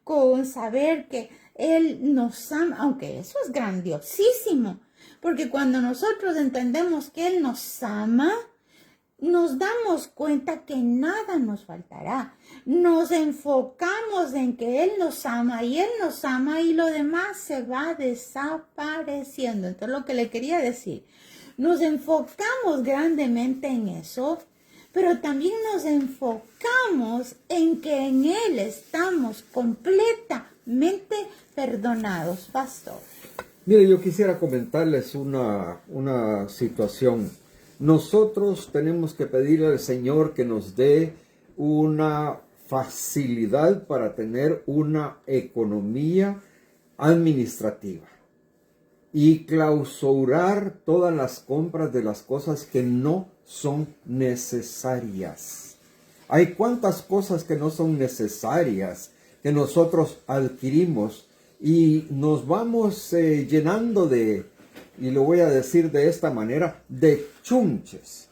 con saber que Él nos ama, aunque eso es grandiosísimo, porque cuando nosotros entendemos que Él nos ama, nos damos cuenta que nada nos faltará. Nos enfocamos en que Él nos ama y Él nos ama y lo demás se va desapareciendo. Entonces lo que le quería decir, nos enfocamos grandemente en eso, pero también nos enfocamos en que en Él estamos completamente perdonados, pastor. Mire, yo quisiera comentarles una situación. Nosotros tenemos que pedirle al Señor que nos dé una facilidad para tener una economía administrativa y clausurar todas las compras de las cosas que no son necesarias. Hay cuantas cosas que no son necesarias que nosotros adquirimos y nos vamos llenando de, y lo voy a decir de esta manera, de chunches.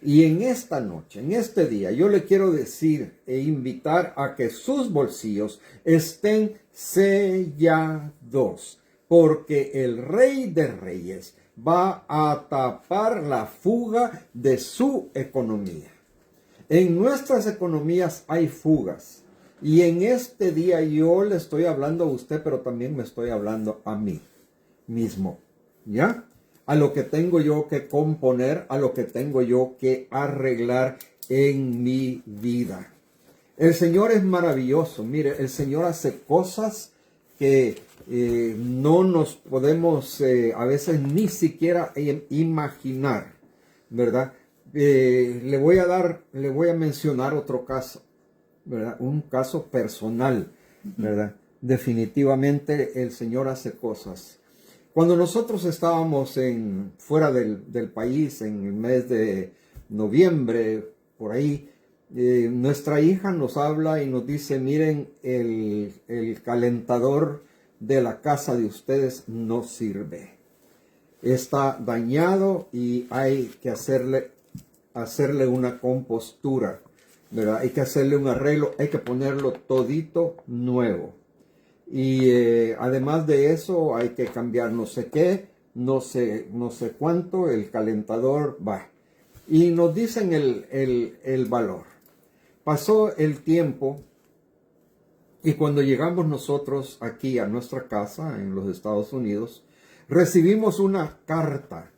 Y en esta noche, en este día, yo le quiero decir e invitar a que sus bolsillos estén sellados, porque el Rey de Reyes va a tapar la fuga de su economía. En nuestras economías hay fugas. Y en este día yo le estoy hablando a usted, pero también me estoy hablando a mí mismo. ¿Ya? A lo que tengo yo que componer, a lo que tengo yo que arreglar en mi vida. El Señor es maravilloso. Mire, el Señor hace cosas que no nos podemos a veces ni siquiera imaginar, ¿verdad? Le voy a mencionar otro caso, ¿verdad? Un caso personal, ¿verdad? Definitivamente el Señor hace cosas. Cuando nosotros estábamos fuera del país en el mes de noviembre, por ahí, nuestra hija nos habla y nos dice, miren, el calentador de la casa de ustedes no sirve. Está dañado y hay que hacerle una compostura, ¿verdad? Hay que hacerle un arreglo, hay que ponerlo todito nuevo. Y además de eso hay que cambiar no sé qué, no sé cuánto, el calentador va. Y nos dicen el valor. Pasó el tiempo y cuando llegamos nosotros aquí a nuestra casa en los Estados Unidos, recibimos una carta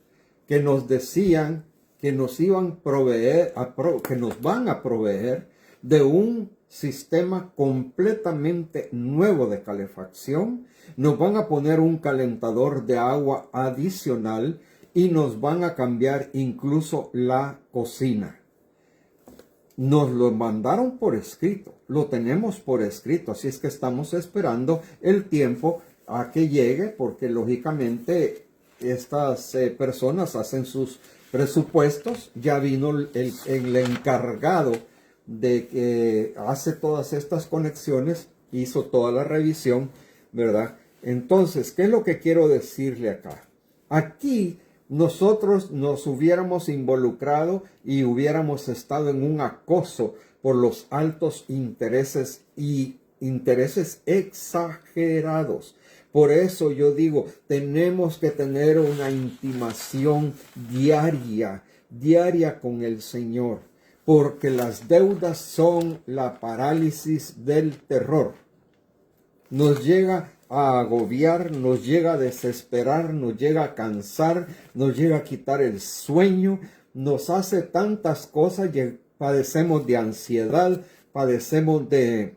que nos decían que nos iban a proveer, que nos van a proveer de un sistema completamente nuevo de calefacción. Nos van a poner un calentador de agua adicional y nos van a cambiar incluso la cocina. Nos lo mandaron por escrito, lo tenemos por escrito, así es que estamos esperando el tiempo a que llegue, porque lógicamente estas personas hacen sus presupuestos. Ya vino el encargado de que hace todas estas conexiones, hizo toda la revisión, ¿verdad? Entonces, ¿qué es lo que quiero decirle acá? Aquí nosotros nos hubiéramos involucrado y hubiéramos estado en un acoso por los altos intereses y intereses exagerados. Por eso yo digo, tenemos que tener una intimación diaria con el Señor, porque las deudas son la parálisis del terror. Nos llega a agobiar, nos llega a desesperar, nos llega a cansar, nos llega a quitar el sueño, nos hace tantas cosas, padecemos de ansiedad, padecemos de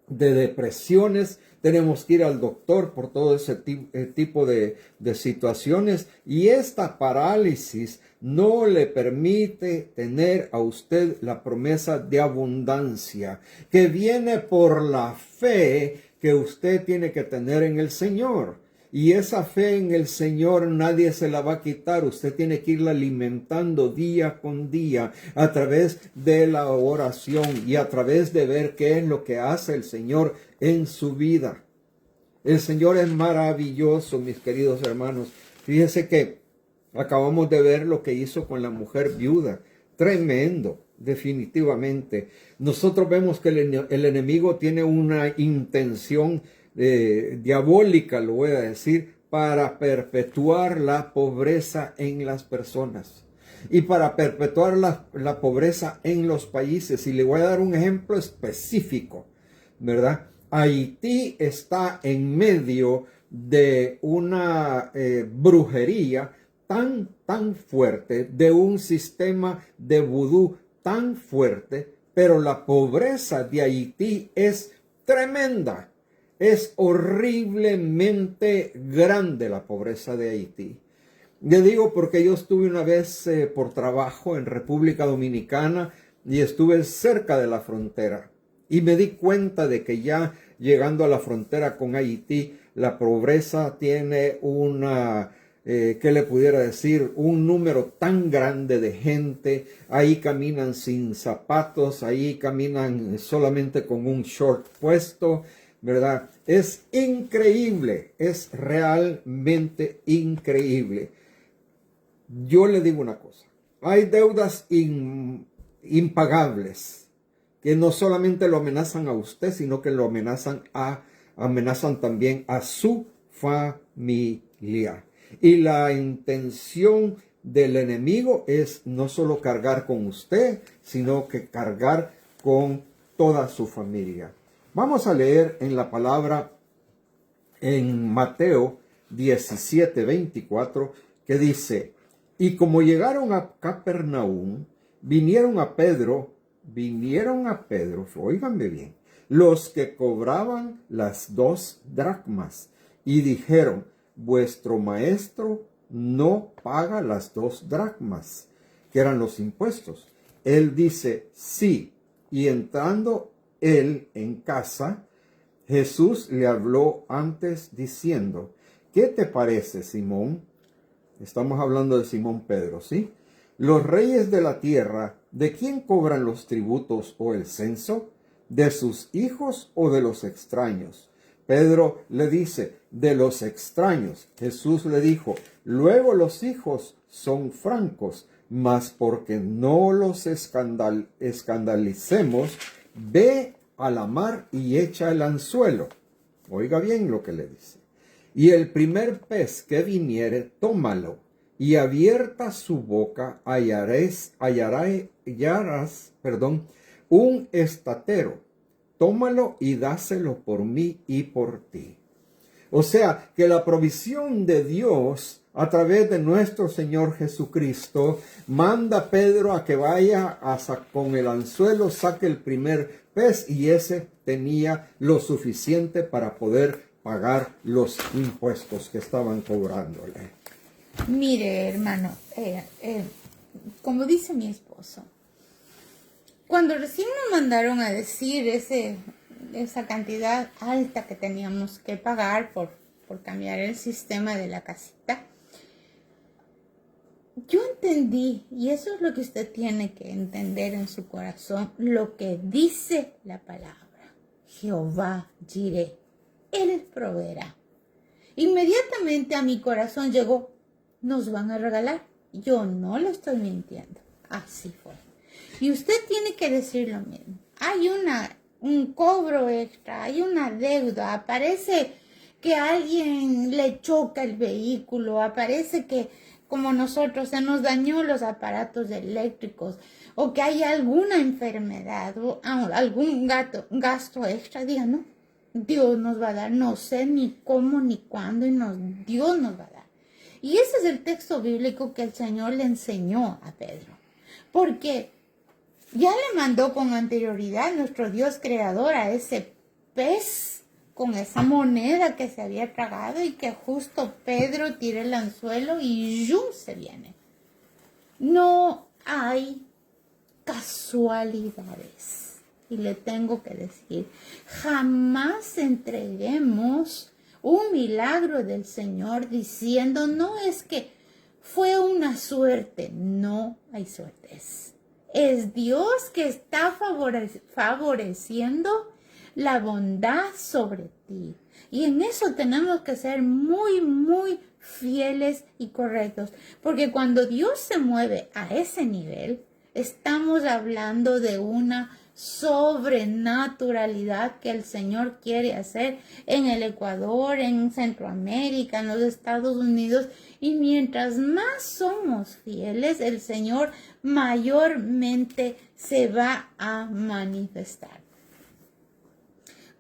depresiones, tenemos que ir al doctor por todo ese tipo de situaciones, y esta parálisis no le permite tener a usted la promesa de abundancia que viene por la fe que usted tiene que tener en el Señor. Y esa fe en el Señor nadie se la va a quitar. Usted tiene que irla alimentando día con día a través de la oración y a través de ver qué es lo que hace el Señor en su vida. El Señor es maravilloso, mis queridos hermanos. Fíjese que Acabamos de ver lo que hizo con la mujer viuda. Tremendo, definitivamente. Nosotros vemos que el enemigo tiene una intención diabólica, lo voy a decir, para perpetuar la pobreza en las personas y para perpetuar la pobreza en los países. Y le voy a dar un ejemplo específico, ¿verdad? Haití está en medio de una brujería tan fuerte, de un sistema de vudú tan fuerte, pero la pobreza de Haití es tremenda. Es horriblemente grande la pobreza de Haití. Le digo porque yo estuve una vez por trabajo en República Dominicana y estuve cerca de la frontera. Y me di cuenta de que ya llegando a la frontera con Haití, la pobreza tiene ¿qué le pudiera decir? Un número tan grande de gente. Ahí caminan sin zapatos, ahí caminan solamente con un short puesto, ¿verdad? Es increíble, es realmente increíble. Yo le digo una cosa, hay deudas impagables que no solamente lo amenazan a usted, sino que lo amenazan también a su familia. Y la intención del enemigo es no solo cargar con usted, sino que cargar con toda su familia. Vamos a leer en la palabra en Mateo 17:24, que dice: y como llegaron a Capernaum, vinieron a Pedro, óiganme bien, los que cobraban las 2 dracmas, y dijeron: vuestro maestro no paga las 2 dracmas, que eran los impuestos. Él dice: sí. Y entrando él en casa, Jesús le habló antes diciendo: ¿qué te parece, Simón? Estamos hablando de Simón Pedro, ¿sí? Los reyes de la tierra, ¿de quién cobran los tributos o el censo? ¿De sus hijos o de los extraños? Pedro le dice: de los extraños. Jesús le dijo: luego los hijos son francos, mas porque no los escandalicemos, ve a la mar y echa el anzuelo. Oiga bien lo que le dice. Y el primer pez que viniere, tómalo, y abierta su boca hallarás un estatero. Tómalo y dáselo por mí y por ti. O sea, que la provisión de Dios a través de nuestro Señor Jesucristo manda a Pedro a que vaya con el anzuelo, saque el primer pez, y ese tenía lo suficiente para poder pagar los impuestos que estaban cobrándole. Mire, hermano, como dice mi esposo, cuando recién nos mandaron a decir esa cantidad alta que teníamos que pagar por cambiar el sistema de la casita, yo entendí, y eso es lo que usted tiene que entender en su corazón, lo que dice la palabra: Jehová Jireh, Él proveerá. Inmediatamente a mi corazón llegó: nos van a regalar. Yo no le estoy mintiendo, así fue. Y usted tiene que decir lo mismo. Hay un cobro extra, hay una deuda, aparece que a alguien le choca el vehículo, aparece que como nosotros se nos dañó los aparatos eléctricos, o que hay alguna enfermedad o algún gasto extra. Diga: no, Dios nos va a dar, no sé ni cómo ni cuándo, Dios nos va a dar. Y ese es el texto bíblico que el Señor le enseñó a Pedro, porque ya le mandó con anterioridad nuestro Dios creador a ese pez con esa moneda que se había tragado, y que justo Pedro tira el anzuelo y ¡yum!, se viene. No hay casualidades. Y le tengo que decir, jamás entreguemos un milagro del Señor diciendo: no, es que fue una suerte. No hay suertes. Es Dios que está favoreciendo la bondad sobre ti. Y en eso tenemos que ser muy, muy fieles y correctos. Porque cuando Dios se mueve a ese nivel, estamos hablando de una sobrenaturalidad que el Señor quiere hacer en el Ecuador, en Centroamérica, en los Estados Unidos. Y mientras más somos fieles, el Señor mayormente se va a manifestar.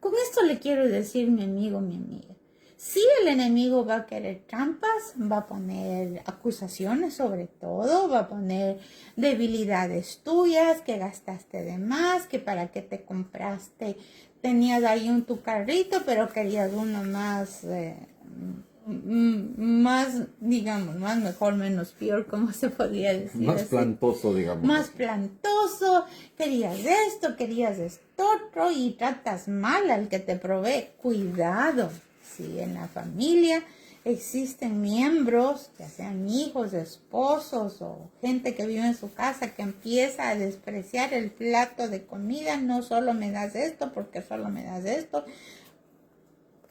Con esto le quiero decir, mi amigo, mi amiga, si el enemigo va a querer trampas, va a poner acusaciones sobre todo, va a poner debilidades tuyas, que gastaste de más, que para qué te compraste, tenías ahí tu carrito, pero querías uno más, digamos, más mejor, menos peor, ¿cómo se podría decir? Más así? plantoso, digamos. Más plantoso, querías esto otro, y tratas mal al que te provee. Cuidado, si en la familia existen miembros, ya sean hijos, esposos o gente que vive en su casa, que empieza a despreciar el plato de comida, no solo me das esto, porque solo me das esto.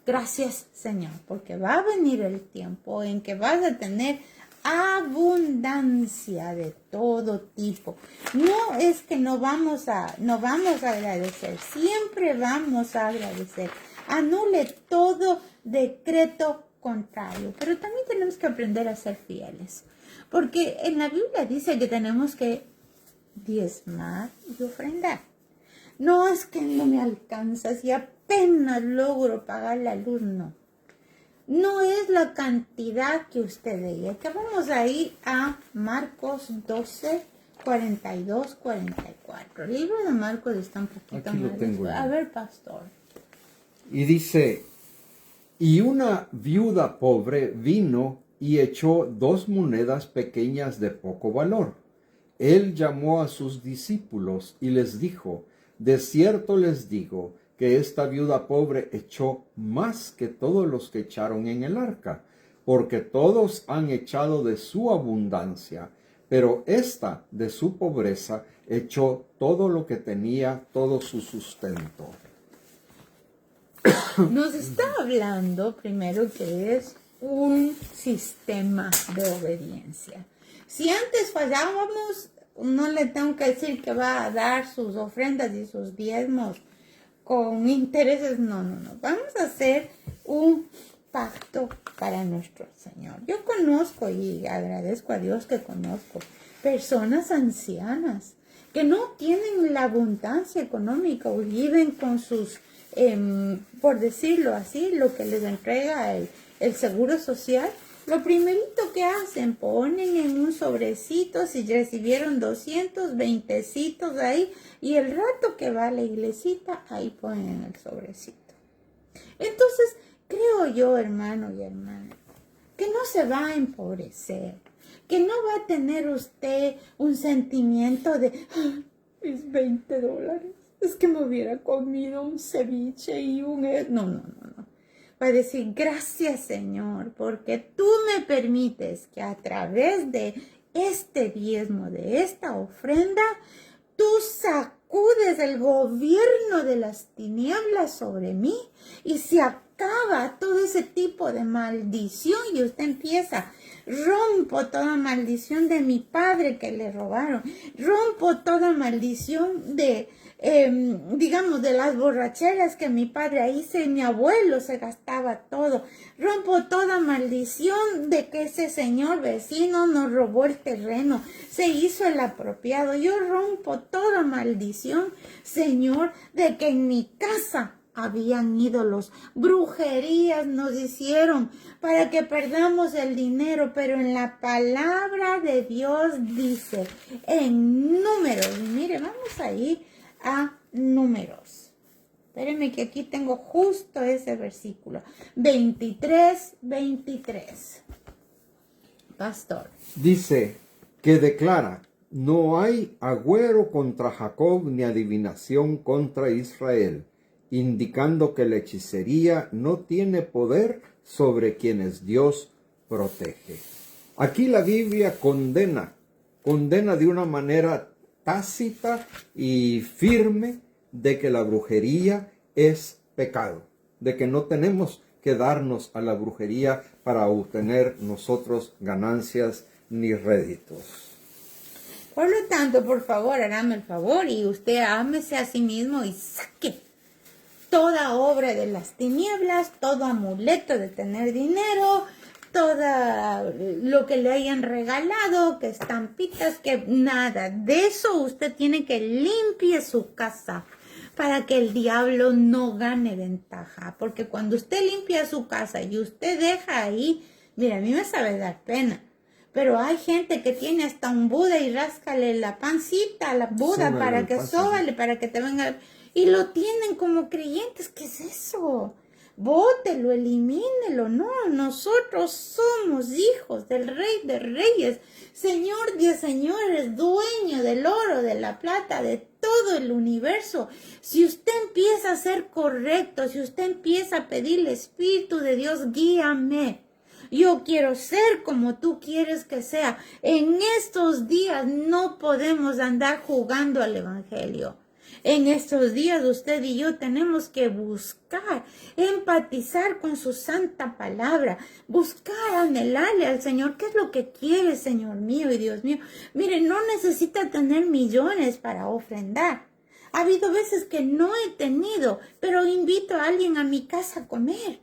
Gracias, Señor, porque va a venir el tiempo en que vas a tener abundancia de todo tipo. No es que no vamos a agradecer, siempre vamos a agradecer. Anule todo decreto contrario, pero también tenemos que aprender a ser fieles, porque en la Biblia dice que tenemos que diezmar y ofrendar. No es que no me alcanza, si apenas logro pagar la luz, no. No es la cantidad que usted dé. Que vamos a ir a Marcos 12, 42, 44. El libro de Marcos está un poquito Aquí lo más. tengo A yo. ver, pastor. Y dice, y una viuda pobre vino y echó 2 monedas pequeñas de poco valor. Él llamó a sus discípulos y les dijo, de cierto les digo, que esta viuda pobre echó más que todos los que echaron en el arca, porque todos han echado de su abundancia, pero esta de su pobreza echó todo lo que tenía, todo su sustento. Nos está hablando primero que es un sistema de obediencia. Si antes fallábamos, no le tengo que decir que va a dar sus ofrendas y sus diezmos con intereses, no. Vamos a hacer un pacto para nuestro Señor. Yo conozco y agradezco a Dios que conozco personas ancianas que no tienen la abundancia económica o viven con sus, por decirlo así, lo que les entrega el seguro social. Lo primerito que hacen, ponen en un sobrecito si recibieron 220 ahí, y el rato que va a la iglesita, ahí ponen en el sobrecito. Entonces, creo yo, hermano y hermana, que no se va a empobrecer, que no va a tener usted un sentimiento de, mis $20, es que me hubiera comido un ceviche y un... No. Va a decir, gracias, Señor, porque tú me permites que a través de este diezmo, de esta ofrenda, tú sacudes el gobierno de las tinieblas sobre mí y se acaba todo ese tipo de maldición y usted empieza, rompo toda maldición de mi padre que le robaron, rompo toda maldición de... digamos, de las borracheras que mi padre hizo y mi abuelo se gastaba todo. Rompo toda maldición de que ese señor vecino nos robó el terreno, se hizo el apropiado. Yo rompo toda maldición, Señor, de que en mi casa habían ídolos, brujerías nos hicieron para que perdamos el dinero, pero en la palabra de Dios dice, en Números, mire, vamos a ir a Números. Espérenme que aquí tengo justo ese versículo. 23. Pastor. Dice que declara, no hay agüero contra Jacob ni adivinación contra Israel, indicando que la hechicería no tiene poder sobre quienes Dios protege. Aquí la Biblia condena de una manera tácita y firme de que la brujería es pecado, de que no tenemos que darnos a la brujería para obtener nosotros ganancias ni réditos. Por lo tanto, por favor, hágame el favor y usted ámese a sí mismo y saque toda obra de las tinieblas, todo amuleto de tener dinero, todo lo que le hayan regalado, que estampitas, que nada. De eso usted tiene que limpiar su casa para que el diablo no gane ventaja. Porque cuando usted limpia su casa y usted deja ahí, mira, a mí me sabe dar pena. Pero hay gente que tiene hasta un Buda y ráscale la pancita a la Buda Sóbale para el que paso, sóbale, para que te venga. Y lo tienen como creyentes. ¿Qué es eso? Bótelo, elimínelo. No, nosotros somos hijos del Rey de Reyes, Señor de señores, dueño del oro, de la plata, de todo el universo. Si usted empieza a ser correcto, si usted empieza a pedirle Espíritu de Dios, guíame. Yo quiero ser como tú quieres que sea. En estos días no podemos andar jugando al Evangelio. En estos días usted y yo tenemos que buscar, empatizar con su santa palabra, buscar, anhelarle al Señor. ¿Qué es lo que quiere, Señor mío y Dios mío? Mire, no necesita tener millones para ofrendar. Ha habido veces que no he tenido, pero invito a alguien a mi casa a comer.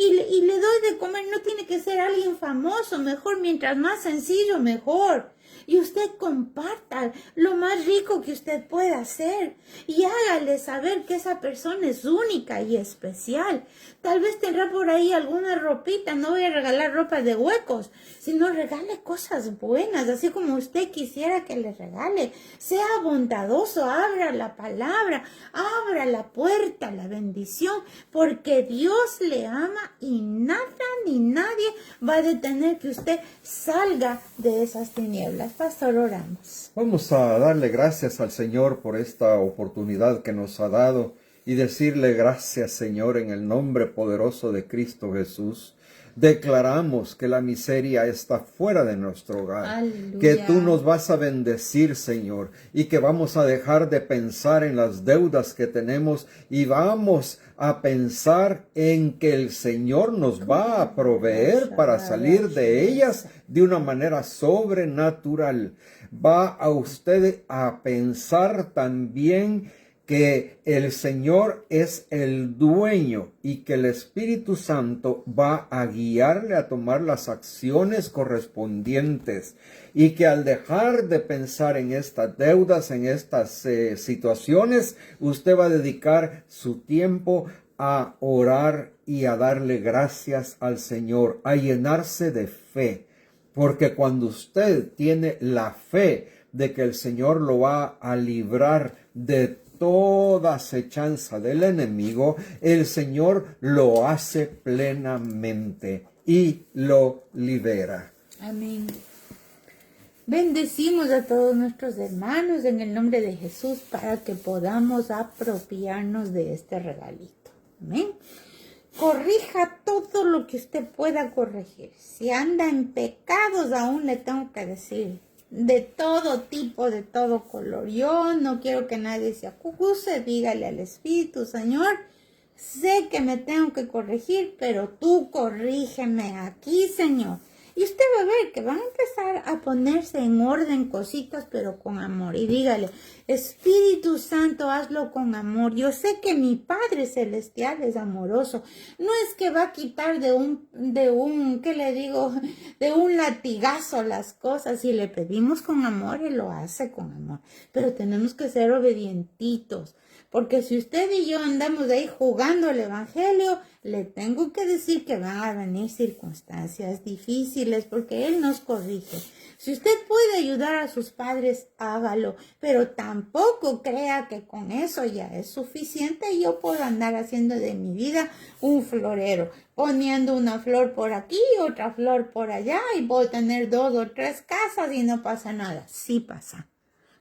Y le doy de comer. No tiene que ser alguien famoso, mejor, mientras más sencillo, mejor. Y usted comparta lo más rico que usted pueda hacer y hágale saber que esa persona es única y especial. Tal vez tendrá por ahí alguna ropita. No voy a regalar ropa de huecos, sino regale cosas buenas, así como usted quisiera que le regale. Sea bondadoso, abra la palabra, abra la puerta, la bendición, porque Dios le ama y nada ni nadie va a detener que usted salga de esas tinieblas. Pastor, oramos. Vamos a darle gracias al Señor por esta oportunidad que nos ha dado y decirle gracias, Señor, en el nombre poderoso de Cristo Jesús. Declaramos que la miseria está fuera de nuestro hogar, Aleluya. que tú nos vas a bendecir, Señor, y que vamos a dejar de pensar en las deudas que tenemos y vamos a pensar en que el Señor nos va a proveer para salir de ellas de una manera sobrenatural. Va a usted a pensar también que el Señor es el dueño y que el Espíritu Santo va a guiarle a tomar las acciones correspondientes y que al dejar de pensar en estas deudas, en estas situaciones, usted va a dedicar su tiempo a orar y a darle gracias al Señor, a llenarse de fe, porque cuando usted tiene la fe de que el Señor lo va a librar de toda acechanza del enemigo, el Señor lo hace plenamente y lo libera. Amén. Bendecimos a todos nuestros hermanos en el nombre de Jesús para que podamos apropiarnos de este regalito. Amén. Corrija todo lo que usted pueda corregir. Si anda en pecados, aún le tengo que decir, de todo tipo, de todo color. Yo no quiero que nadie se acuse. Dígale al Espíritu, Señor, sé que me tengo que corregir, pero tú corrígeme aquí, Señor. Y usted va a ver que van a empezar a ponerse en orden cositas, pero con amor. Y dígale, Espíritu Santo, hazlo con amor. Yo sé que mi Padre Celestial es amoroso. No es que va a quitar de un, ¿qué le digo? De un latigazo las cosas. Si le pedimos con amor, Él lo hace con amor. Pero tenemos que ser obedientitos. Porque si usted y yo andamos ahí jugando el Evangelio, le tengo que decir que van a venir circunstancias difíciles porque Él nos corrige. Si usted puede ayudar a sus padres, hágalo, pero tampoco crea que con eso ya es suficiente y yo puedo andar haciendo de mi vida un florero, poniendo una flor por aquí, otra flor por allá y puedo tener 2 o 3 casas y no pasa nada. Sí pasa.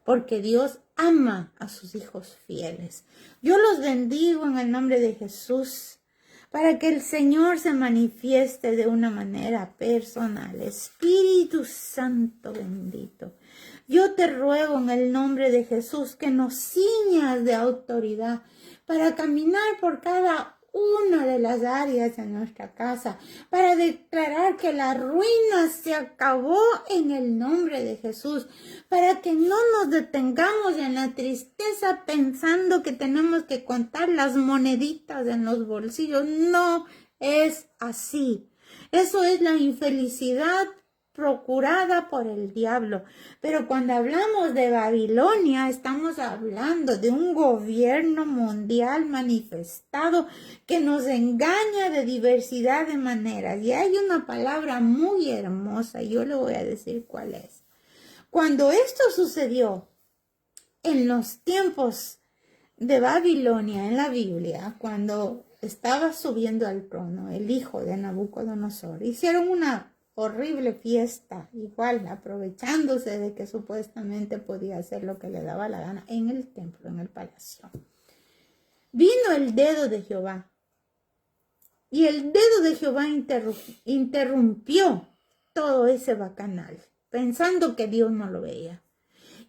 Porque Dios ama a sus hijos fieles. Yo los bendigo en el nombre de Jesús para que el Señor se manifieste de una manera personal. Espíritu Santo bendito, yo te ruego en el nombre de Jesús que nos ciñas de autoridad para caminar por cada una de las áreas de nuestra casa para declarar que la ruina se acabó en el nombre de Jesús, para que no nos detengamos en la tristeza pensando que tenemos que contar las moneditas en los bolsillos. No es así. Eso es la infelicidad procurada por el diablo. Pero cuando hablamos de Babilonia, estamos hablando de un gobierno mundial manifestado que nos engaña de diversidad de maneras. Y hay una palabra muy hermosa, yo le voy a decir cuál es. Cuando esto sucedió en los tiempos de Babilonia en la Biblia, cuando estaba subiendo al trono el hijo de Nabucodonosor, hicieron una horrible fiesta, igual aprovechándose de que supuestamente podía hacer lo que le daba la gana en el templo, en el palacio. Vino el dedo de Jehová y el dedo de Jehová interrumpió todo ese bacanal, pensando que Dios no lo veía,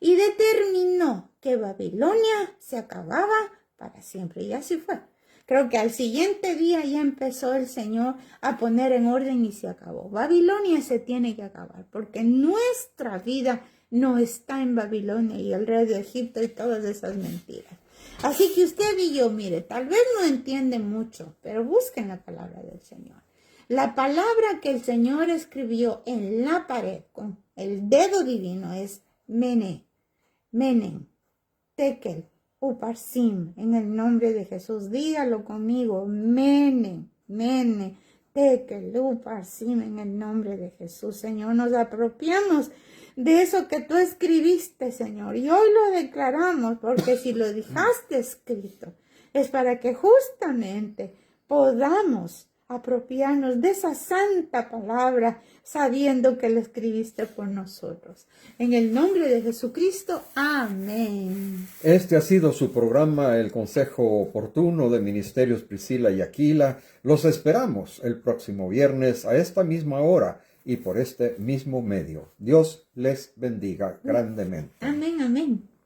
y determinó que Babilonia se acababa para siempre, y así fue. Creo que al siguiente día ya empezó el Señor a poner en orden y se acabó. Babilonia se tiene que acabar porque nuestra vida no está en Babilonia y el rey de Egipto y todas esas mentiras. Así que usted y yo, mire, tal vez no entiende mucho, pero busquen la palabra del Señor. La palabra que el Señor escribió en la pared con el dedo divino es Mene, Menen, Tekel, Uparsim, en el nombre de Jesús. Dígalo conmigo. Mene, Mene, Tekel, Uparsim, en el nombre de Jesús. Señor, nos apropiamos de eso que tú escribiste, Señor. Y hoy lo declaramos, porque si lo dejaste escrito, es para que justamente podamos apropiarnos de esa santa palabra, sabiendo que la escribiste por nosotros. En el nombre de Jesucristo, amén. Este ha sido su programa, El Consejo Oportuno de Ministerios Priscila y Aquila. Los esperamos el próximo viernes a esta misma hora y por este mismo medio. Dios les bendiga grandemente. Amén, amén.